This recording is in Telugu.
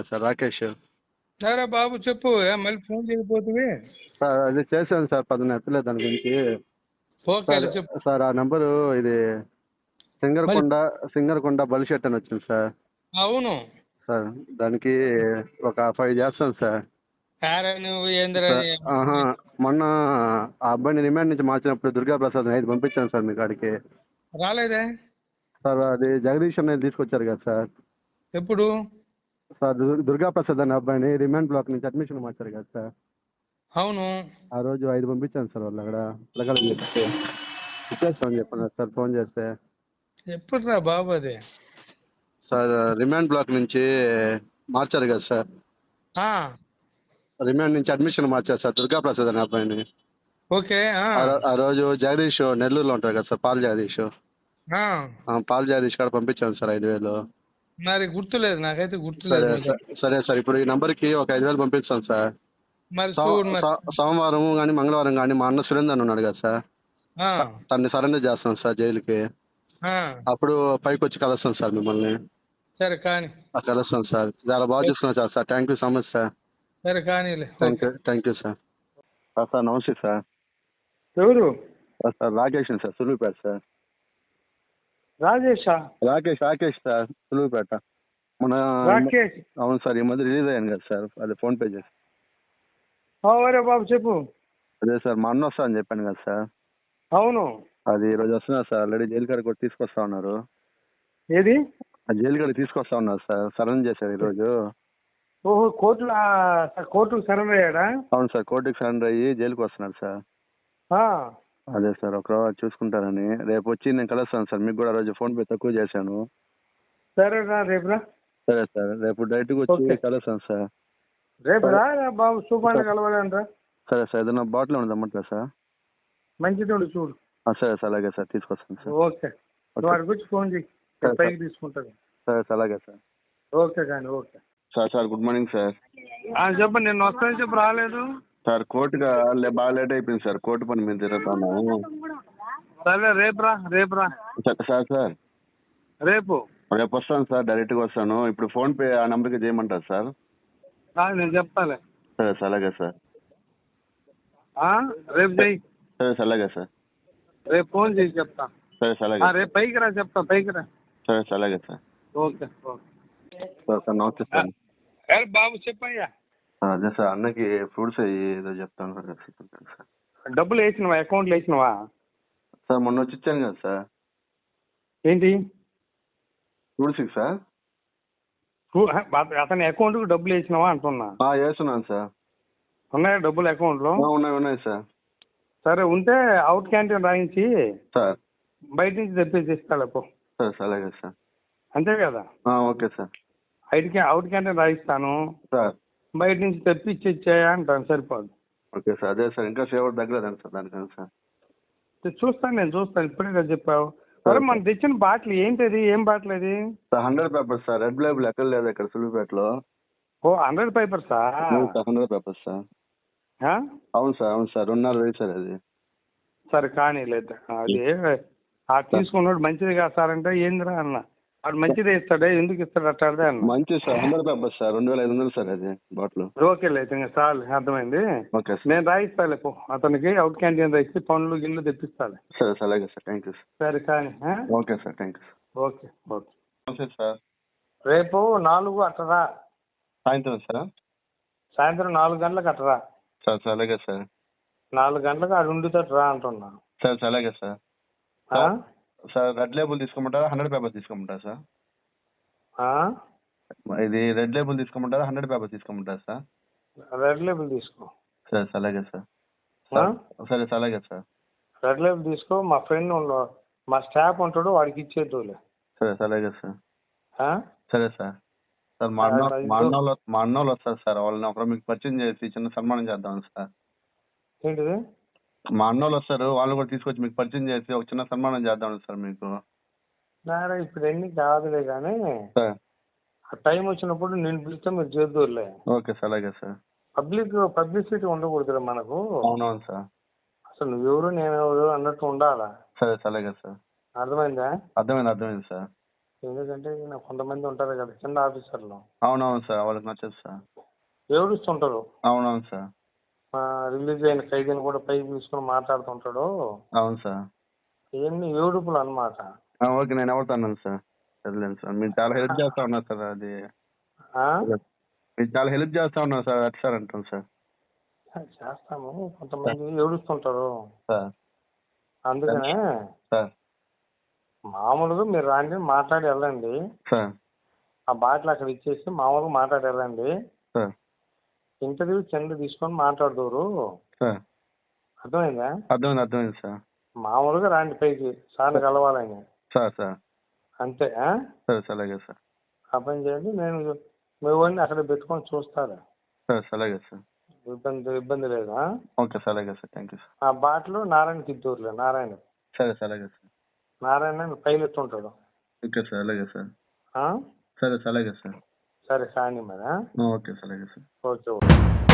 కదా సార్, రాకేష్. సరే బాబు చెప్పు, మళ్ళీ ఫోన్ చేయకపోతే. సార్ అది చేశాను సార్, 10 ఎత్తలేదు దాని గురించి. ఓకే సార్ చెప్పు. సార్ ఆ నంబరు ఇది మళ్ళీ సింగరకొండ బలిషెట్ అని వచ్చింది సార్. అవును సార్ దానికి ఒక 5 చేస్తాను సార్. నువ్వు సార్ ఏందిరని ఆహా, మొన్న ఆ అబ్బాయిని రిమాండ్ నుంచి మార్చినప్పుడు దుర్గా ప్రసాద్ 5 పంపించాను సార్ మీ కాడికి. రాలేదే? సార్ అది జగదీష్ అనేది తీసుకొచ్చారు కదా సార్. ఎప్పుడు? సార్ దుర్గా ప్రసాద్ అనే అబ్బాయిని రిమాండ్ బ్లాక్ నుంచి అడ్మిషన్ మార్చారు కదా సార్. అవును ఆ రోజు 5 పంపించాను సార్. వాళ్ళు అక్కడ పిల్లగాళ్ళని చెప్తే ఇచ్చేస్తామని చెప్పన్నారు సార్ ఫోన్ చేస్తే. ఎప్పుడు రా బాబు అది? సార్ రిమాండ్ బ్లాక్ నుంచి మార్చారు కదా సార్. ఆ, రిమాండ్ నుంచి అడ్మిషన్ మార్చారు సార్ దుర్గా ప్రసాద్ అనే అబ్బాయిని. ఓకే. ఆ రోజు జగదీష్ నెల్లూరులో ఉంటారు కదా sir, Paul Jagadish. Paul Jagadish కాడ పంపించాను సార్ 5,000. మరి గుర్తులేదు, నాకైతే సరే గుర్తులేదు. సరే సార్, ఇప్పుడు ఈ నంబర్ కి ఒక 5,000 పంపిస్తాను సార్. మరి చూడు మరి. సోమవారం కానీ మంగళవారం కానీ మా అన్న సురేందర్ ఉన్నాడు కదా సార్, ఆ, తన్ని సరెండర్ చేస్తాం సార్ జైలుకి. ఆ, అప్పుడు పైకి వచ్చి కలుస్తాం సార్ మిమ్మల్ని. సరే కానీ. కలుస్తాం సార్. చాలా బాగా చూసుకున్నాం sir. Thank you so much sir. సరే కానీలే. Thank you sir. సార్ నమస్తే సార్. ఎవరు? Sir Rakesh sir, Suluvupeta sir. రాజేషా? రాకేష్ సార్, సులువుపేట. మన రాకేష్? అవును సార్, ఈ మధ్య రిలీజ్ అయ్యాను కదా సార్, అదే ఫోన్ పే చేసి. అరే బాబు చెప్పు. అదే సార్, మా అన్న వస్తా అని చెప్పాను కదా సార్. అవును. అది ఈ రోజు వస్తున్నారు సార్. ఆల్రెడీ జైలు కాడికి కూడా తీసుకొస్తా ఉన్నారు. ఏది? ఆ జైలు కాడికి తీసుకొస్తా ఉన్నారు సార్, సరెండర్ చేశారు ఈ రోజు. ఓహో, కోర్టుకు సరెండర్ అయ్యాడా? అవును సార్, కోర్టుకి సరెండర్ అయ్యి జైలుకి వస్తున్నారు సార్. అదే సార్, ఒక రోజు చూసుకుంటారని రేపు వచ్చి నేను కలుస్తాను సార్. మీకు కూడా ఆ రోజు ఫోన్ పే తక్కువ చేశాను. సరేనా, రేపురా. సరే సార్, రేపు డైరెక్ట్గా వచ్చి కలుస్తాను సార్. రేపురా బాబు, సూపర్ కలవాలంటారా? సరే సార్, ఏదైనా బాటిల్ ఉంది అమ్మట్లేదు సార్? మంచిది చూడు. సరే సార్, అలాగే సార్, తీసుకొస్తాను సార్. ఓకే, వాడి గురించి ఫోన్ చేయి, పైకి తీసుకుంటాను. సరే సార్, అలాగే సార్. ఓకే కానీ. Okay sir good morning sir. చెప్పండి, నేను వస్తాను చెప్పు, రాలేదు సార్. కోర్టుగా బాగా లేట్ అయిపోయింది సార్, కోర్టు పని మీద తిరుగుతాను. సరే రేపురా. సార్ రేపు వస్తాను సార్, డైరెక్ట్గా వస్తాను. ఇప్పుడు ఫోన్ పే ఆ నెంబర్కి చేయమంటారు సార్? నేను చెప్తాలే. సరే సార్, అలాగే సార్. రేపు చెయ్యి. సరే సార్, అలాగే సార్. రేపు ఫోన్ చేసి చెప్తా. సరే సార్, అలాగే. రేపు పైకి రా, చెప్తా, పైకి రా. సరే సార్, అలాగే సార్. ఓకే సార్ నమస్తే సార్. బాబు చెప్పయ్యా. అదే సార్, అన్నకి ఫ్రూట్స్ ఏదో చెప్తాను సార్. డబ్బులు వేసినవా? అకౌంట్లో వేసినవా? సార్ మొన్న వచ్చి ఇచ్చాను కదా సార్. ఏంటి ఫ్రూట్స్ సార్? అతని అకౌంట్ కు డబ్బులు వేసినావా అంటున్నా. వేస్తున్నాను సార్. ఉన్నాయా డబ్బులు అకౌంట్ లో? ఉన్నాయి సార్. సరే, ఉంటే అవుట్ క్యాంటీన్ రాయించి సార్ బయట నుంచి తెప్పించి ఇస్తాడు. సరే సార్, అలాగే సార్. అంతే కదా? Okay sir. అవుట్ క్యాంటీన్ రాయిస్తాను సార్, బయట నుంచి తెప్పించి ఇచ్చాయా అంటాను, సరిపోదు. Okay sir. అదే సార్, ఇంకా సేవ తగ్గలేదండి సార్ దానికని సార్. చూస్తాను, నేను చూస్తాను. ఇప్పుడే కదా చెప్పావు. సరే, మనం తెచ్చిన బాటిల్ ఏంటది? ఏం బాటిల్ అది? 100 పేపర్స్ సార్. రెడ్ లేబుల్ ఎక్కడ లేదు ఇక్కడ సులువుపేటలో. 100 పేపర్సా? 100 పేపర్స్ సార్. అవును సార్ 2.5 సార్ అది. సరే కానీ లేదు, అది తీసుకున్నాడు మంచిది కాదు సార్ అంటే ఏందిరా అన్న. వాడు మంచిదే ఇస్తాడే, ఎందుకు ఇస్తాడు అట్టాడే అన్న. మంచిది సార్, 100 పేపర్స్ సార్, 2,500 సార్ అది బాటిల్. ఓకే లేదు, ఇంకా చాలు, అర్థమైంది. ఓకే సార్, నేను రాయిస్తాలే అతనికి అవుట్ క్యాంటీన్ రాయిస్తే పండ్లు గిళ్ళు తెప్పిస్తాలే. సరే సార్, అలాగే సార్. Thank you sir. సరే కానీ. Okay sir, thank you sir. Okay నమస్తే సార్. రేపు 4 అట్టరా, సాయంత్రం సార్. సాయంత్రం 4 గంటలకు అట్టరా. సార్ అలాగే సార్. 4 గంటలకు ఆడు ఉండుతాడు రా అంటున్నా. సార్ అలాగే సార్. సార్ రెడ్ లేబుల్ తీసుకోమంటారా 100 పేపర్స్ తీసుకోమంటారా సార్? ఇది రెడ్ లేబుల్ తీసుకోమంటారా 100 పేపర్స్ తీసుకోమంటారా సార్? రెడ్ లేబుల్ తీసుకో. సరే సార్, అలాగే సార్. సరే సార్, అలాగే సార్. రెడ్ లేబుల్ తీసుకో. మా ఫ్రెండ్ మా స్టాఫ్ ఉంటాడు, వాడికి ఇచ్చేద్దులే. సరే సార్, అలాగే సార్. సరే సార్. సార్ మా అన్నోళ్ళు వస్తారు సార్, వాళ్ళని ఒకరు మీకు పరిచయం చేసి చిన్న సన్మానం చేద్దాం సార్. ఏంటిది? మా అన్నోళ్ళు వస్తారు, వాళ్ళు కూడా తీసుకొచ్చి మీకు పరిచయం చేసి ఒక చిన్న సన్మానం చేద్దాం సార్ మీకు. ఇప్పుడు ఎన్ని కాదులే కానీ టైం వచ్చినప్పుడు నేను పిలిస్తే మీరు చేద్దులే. ఓకే సార్, అలాగే సార్. పబ్లిసిటీ ఉండకూడదు మనకు. అవునవును సార్. అసలు నువ్వెవరు నేనెవరు అన్నట్టు ఉండాలా. సరే సార్, అలాగే సార్. అర్థమైందా? అర్థమైంది సార్. ఎందుకంటే నాకు కొంతమంది ఉంటారు కదా కింద ఆఫీసర్లు అవునవును సార్, వాళ్ళకి నచ్చదు సార్. ఏడుస్తుంటారు. అవునవును సార్. రిలీజ్ అయిన ఖైదీని కూడా పైకి తీసుకుని మాట్లాడుతుంటాడు. అవును సార్. ఇవన్నీ ఏడుపులు అన్నమాట. ఓకే, నేను ఎవరితో అన్నాను సార్, సర్లేండి సార్, మీరు చాలా హెల్ప్ చేస్తా ఉన్నారు సార్. అది ఆ? మీరు చాలా హెల్ప్ చేస్తా ఉన్నారు సార్, అట్ సార్ అంటాను సార్. చేస్తాము, కొంతమంది ఏడుస్తుంటారు సార్ అందుకనే సార్ మామూలుగా మీరు రాండి, మాట్లాడి వెళ్ళండి. సార్ ఆ బాటిల్ అక్కడ ఇచ్చేసి మామూలుగా మాట్లాడి వెళ్ళండి. సార్ ఇంటర్వ్యూ కింద తీసుకొని మాట్లాడదురు. సార్ అర్థమైందా? అర్థమైంది సార్. మామూలుగా రాండి పైకి సార్ని కలవాలని. సార్ సార్ అంతే. సరే సార్, అలాగే సార్. ఆ పని చేయండి. నేను మీ వాడిని అక్కడ పెట్టుకొని చూస్తాను. సార్ అలాగే సార్. ఇబ్బంది లేదా? ఓకే సార్, అలాగే సార్, థ్యాంక్ యూ సార్. ఆ బాటిల్ నారాయణ తిద్దూరులే, నారాయణ. సరే సార్, అలాగే సార్. నారాయణ పైలట్ ఉంటాడు. ఓకే సార్, అలాగే సార్. ఆ? సరే సార్, అలాగే సార్. సరే కానీ మరి. ఓకే సార్, అలాగే సార్. ఓకే.